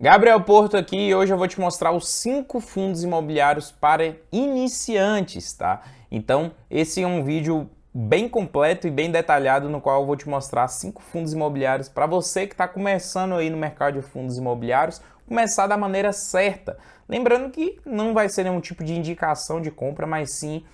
Gabriel Porto aqui e hoje eu vou te mostrar os 5 fundos imobiliários para iniciantes, tá? Então, esse é um vídeo bem completo e bem detalhado no qual eu vou te mostrar 5 fundos imobiliários para você que está começando aí no mercado de fundos imobiliários, começar da maneira certa. Lembrando que não vai ser nenhum tipo de indicação de compra, mas sim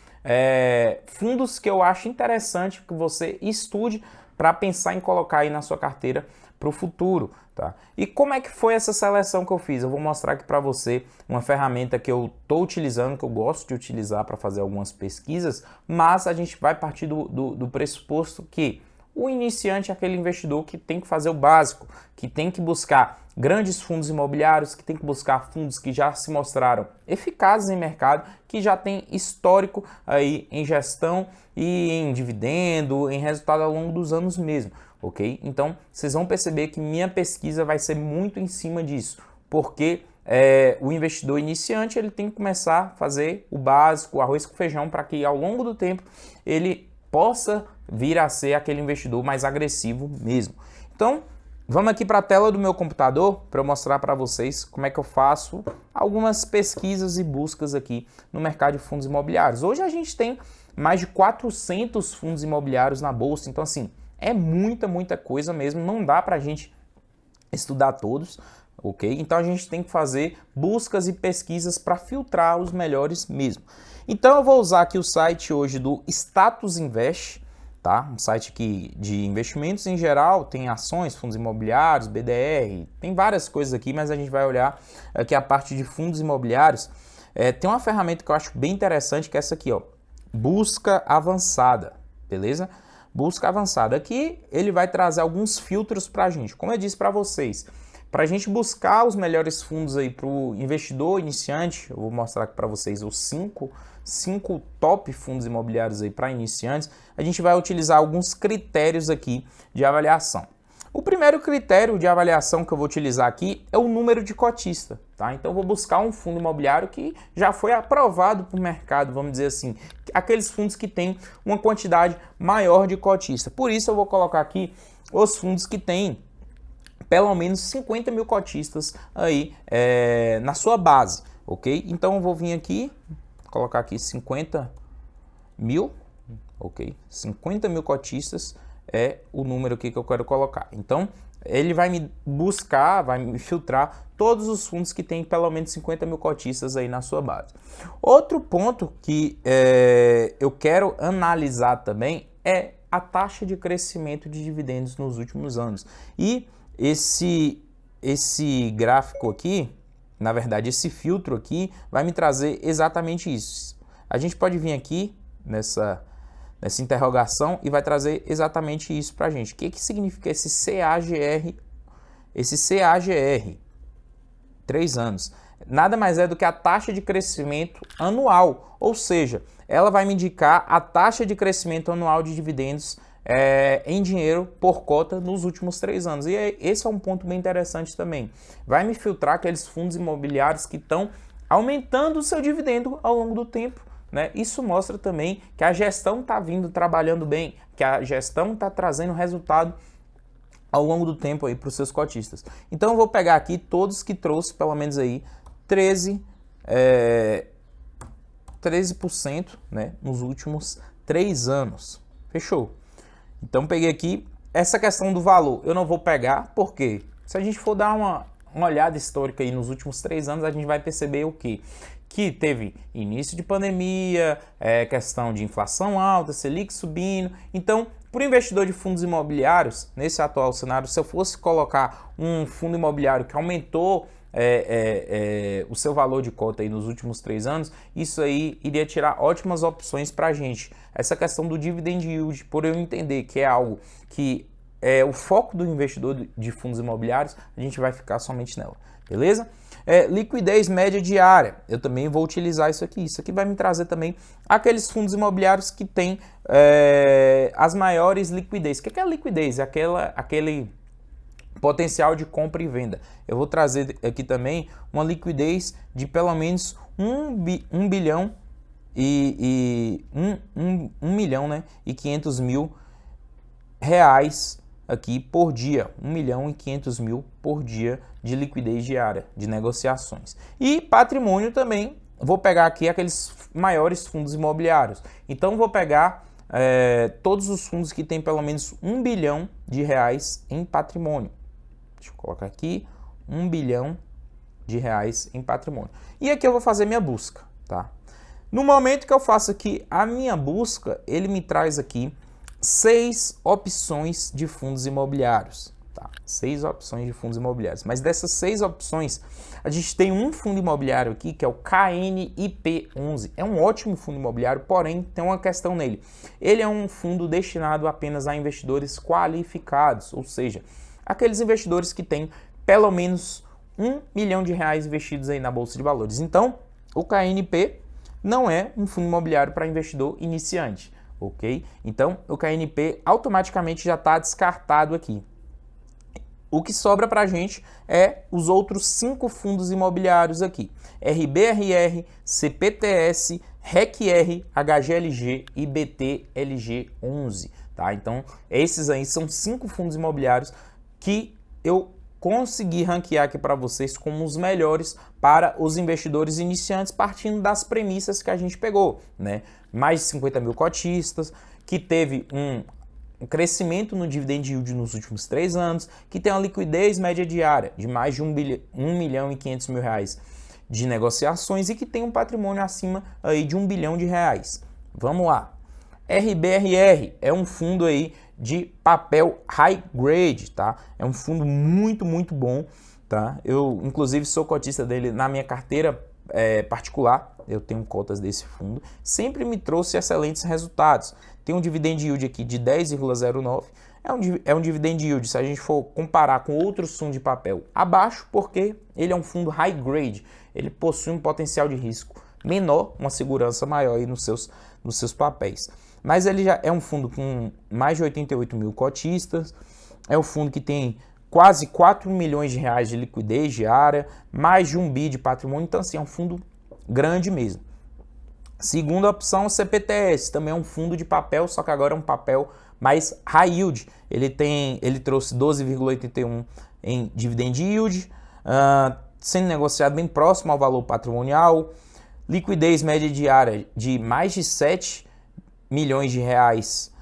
fundos que eu acho interessante que você estude para pensar em colocar aí na sua carteira para o futuro, tá? E como é que foi essa seleção que eu fiz? Eu vou mostrar aqui para você uma ferramenta que eu estou utilizando, que eu gosto de utilizar para fazer algumas pesquisas, mas a gente vai partir do pressuposto que o iniciante é aquele investidor que tem que fazer o básico, que tem que buscar grandes fundos imobiliários, que tem que buscar fundos que já se mostraram eficazes em mercado, que já tem histórico aí em gestão e em dividendo, em resultado ao longo dos anos mesmo, ok? Então, vocês vão perceber que minha pesquisa vai ser muito em cima disso, porque o investidor iniciante ele tem que começar a fazer o básico, o arroz com feijão, para que ao longo do tempo ele possa vir a ser aquele investidor mais agressivo mesmo. Então, vamos aqui para a tela do meu computador para eu mostrar para vocês como é que eu faço algumas pesquisas e buscas aqui no mercado de fundos imobiliários. Hoje a gente tem mais de 400 fundos imobiliários na bolsa, então assim, é muita coisa mesmo, não dá para a gente estudar todos, ok? Então a gente tem que fazer buscas e pesquisas para filtrar os melhores mesmo. Então eu vou usar aqui o site hoje do Status Invest, tá? Um site aqui de investimentos em geral, tem ações, fundos imobiliários, BDR, tem várias coisas aqui, mas a gente vai olhar aqui a parte de fundos imobiliários. Tem uma ferramenta que eu acho bem interessante, que é essa aqui, ó, busca avançada, beleza? Busca avançada. Aqui ele vai trazer alguns filtros para a gente. Como eu disse para vocês, para a gente buscar os melhores fundos aí para o investidor iniciante, eu vou mostrar aqui para vocês os 5 top fundos imobiliários aí para iniciantes, a gente vai utilizar alguns critérios aqui de avaliação. O primeiro critério de avaliação que eu vou utilizar aqui é o número de cotista, tá? Então eu vou buscar um fundo imobiliário que já foi aprovado por mercado, vamos dizer assim, aqueles fundos que têm uma quantidade maior de cotista. Por isso eu vou colocar aqui os fundos que têm pelo menos 50 mil cotistas aí na sua base, ok? Então eu vou vir aqui, colocar aqui 50 mil, ok? 50 mil cotistas é o número aqui que eu quero colocar. Então, ele vai me buscar, vai me filtrar todos os fundos que tem pelo menos 50 mil cotistas aí na sua base. Outro ponto que eu quero analisar também é a taxa de crescimento de dividendos nos últimos anos. E esse gráfico aqui, na verdade, esse filtro aqui vai me trazer exatamente isso. A gente pode vir aqui nessa interrogação e vai trazer exatamente isso para a gente. O que significa esse CAGR? Esse CAGR, 3 anos, nada mais é do que a taxa de crescimento anual, ou seja, ela vai me indicar a taxa de crescimento anual de dividendos em dinheiro por cota nos últimos 3 anos. E esse é um ponto bem interessante também. Vai me filtrar aqueles fundos imobiliários que estão aumentando o seu dividendo ao longo do tempo. Né? Isso mostra também que a gestão está vindo trabalhando bem, que a gestão está trazendo resultado ao longo do tempo aí para os seus cotistas. Então eu vou pegar aqui todos que trouxe pelo menos aí 13%, né, nos últimos 3 anos. Fechou? Então peguei aqui essa questão do valor. Eu não vou pegar porque se a gente for dar uma olhada histórica aí nos últimos 3 anos, a gente vai perceber o quê? Que teve início de pandemia, questão de inflação alta, Selic subindo. Então, para o investidor de fundos imobiliários, nesse atual cenário, se eu fosse colocar um fundo imobiliário que aumentou o seu valor de cota aí nos últimos 3 anos, isso aí iria tirar ótimas opções para a gente. Essa questão do dividend yield, por eu entender que é algo que é o foco do investidor de fundos imobiliários, a gente vai ficar somente nela, beleza? Liquidez média diária, eu também vou utilizar isso aqui. Isso aqui vai me trazer também aqueles fundos imobiliários que têm as maiores liquidez. O que é a liquidez? É aquele potencial de compra e venda. Eu vou trazer aqui também uma liquidez de pelo menos 1 bilhão e 1 milhão, né, e 500 mil reais aqui por dia, 1.500.000 por dia de liquidez diária de negociações. E patrimônio também, vou pegar aqui aqueles maiores fundos imobiliários. Então vou pegar todos os fundos que têm pelo menos R$1 bilhão em patrimônio. Deixa eu colocar aqui, R$1 bilhão em patrimônio. E aqui eu vou fazer minha busca, tá? No momento que eu faço aqui a minha busca, ele me traz aqui 6 opções de fundos imobiliários, tá? 6 opções de fundos imobiliários. Mas dessas 6 opções, a gente tem um fundo imobiliário aqui que é o KNIP11. É um ótimo fundo imobiliário, porém tem uma questão nele. Ele é um fundo destinado apenas a investidores qualificados, ou seja, aqueles investidores que têm pelo menos R$1 milhão investidos aí na Bolsa de Valores. Então, o KNP não é um fundo imobiliário para investidor iniciante, ok? Então, o KNP automaticamente já está descartado aqui. O que sobra para a gente é os outros 5 fundos imobiliários aqui. RBRR, CPTS, RECR, HGLG e BTLG11, tá? Então, esses aí são 5 fundos imobiliários que eu consegui ranquear aqui para vocês como os melhores para os investidores iniciantes, partindo das premissas que a gente pegou, né? Mais de 50 mil cotistas, que teve um crescimento no dividend yield nos últimos 3 anos, que tem uma liquidez média diária de mais de R$1.500.000 de negociações e que tem um patrimônio acima aí de R$1 bilhão. Vamos lá. RBRR é um fundo aí de papel high grade, tá? É um fundo muito bom, tá? Eu, inclusive, sou cotista dele na minha carteira particular. Eu tenho cotas desse fundo. Sempre me trouxe excelentes resultados. Tem um dividend yield aqui de 10,09. É um dividend yield, se a gente for comparar com outros fundos de papel, abaixo, porque ele é um fundo high grade. Ele possui um potencial de risco menor, uma segurança maior aí nos seus papéis. Mas ele já é um fundo com mais de 88 mil cotistas, é um fundo que tem quase R$4 milhões de liquidez diária, mais de 1 bi de patrimônio, então assim, é um fundo grande mesmo. Segunda opção, o CPTS, também é um fundo de papel, só que agora é um papel mais high yield. Ele trouxe 12,81 em dividend yield, sendo negociado bem próximo ao valor patrimonial, liquidez média diária de mais de 7 milhões de reais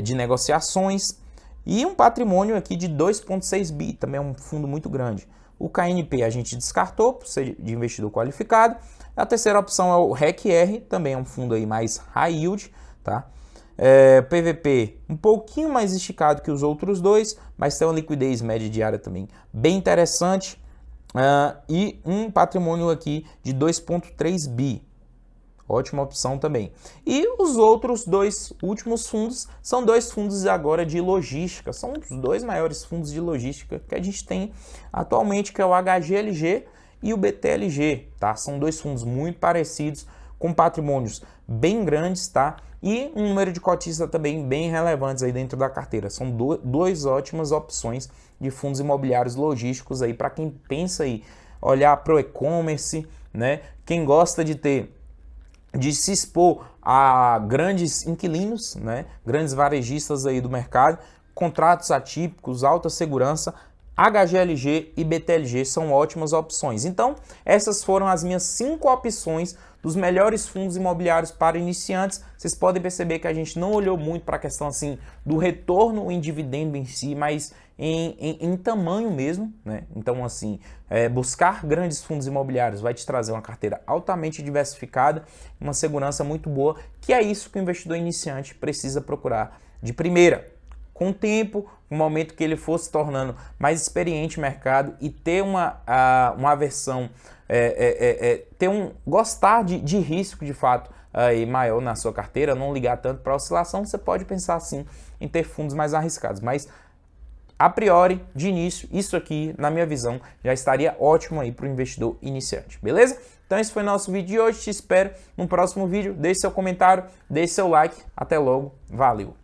de negociações e um patrimônio aqui de 2,6 bi, também é um fundo muito grande. O KNP a gente descartou por ser de investidor qualificado. A terceira opção é o RECR, também é um fundo aí mais high yield, tá? PVP um pouquinho mais esticado que os outros dois, mas tem uma liquidez média diária também bem interessante e um patrimônio aqui de 2,3 bi. Ótima opção também. E os outros 2 últimos fundos são 2 fundos agora de logística. São os 2 maiores fundos de logística que a gente tem atualmente, que é o HGLG e o BTLG, tá? São 2 fundos muito parecidos, com patrimônios bem grandes, tá? E um número de cotistas também bem relevantes aí dentro da carteira. São 2 ótimas opções de fundos imobiliários logísticos aí para quem pensa aí olhar para o e-commerce, né? Quem gosta de se expor a grandes inquilinos, né? Grandes varejistas aí do mercado, contratos atípicos, alta segurança, HGLG e BTLG são ótimas opções. Então, essas foram as minhas 5 opções dos melhores fundos imobiliários para iniciantes. Vocês podem perceber que a gente não olhou muito para a questão assim do retorno em dividendo em si, mas em tamanho mesmo, né? Então, assim, buscar grandes fundos imobiliários vai te trazer uma carteira altamente diversificada, uma segurança muito boa, que é isso que o investidor iniciante precisa procurar de primeira. Com o tempo, no momento que ele for se tornando mais experiente no mercado e ter uma aversão, gostar de risco de fato aí maior na sua carteira, não ligar tanto para a oscilação, você pode pensar assim em ter fundos mais arriscados. Mas a priori, de início, isso aqui, na minha visão, já estaria ótimo aí para o investidor iniciante, beleza? Então esse foi o nosso vídeo de hoje, te espero no próximo vídeo, deixe seu comentário, deixe seu like, até logo, valeu!